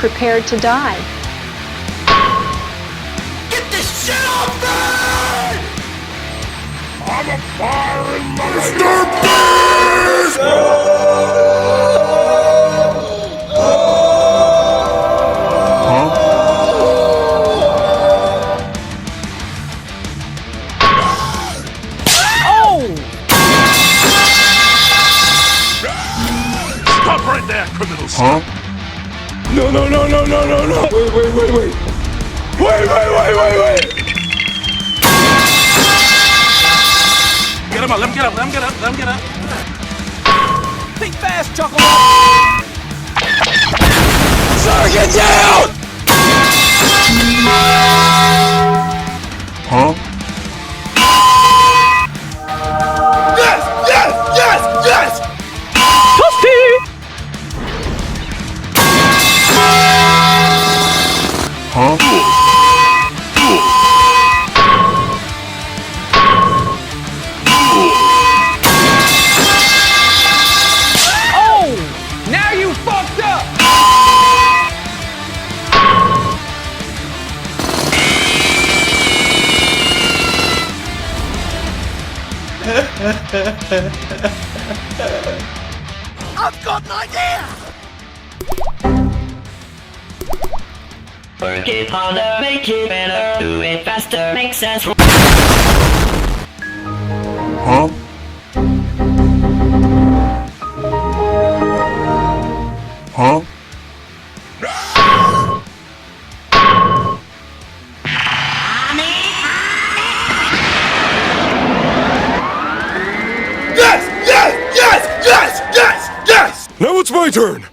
prepared to die. Get this shit off me! I'm a fire in my Mr. Beast! Stop right there, criminals! Huh? No, no, no, no, no, no, no! Wait! Wait! Get him up, let him get up, let him get up, let him get up. Think fast, Chuckle! Sir, get down! Huh? Yes! Toasty! Huh? Oh! Now you fucked up! I've got an idea! Work it harder, make it better, do it faster, make sense. Huh? Huh? Yes! Now it's my turn!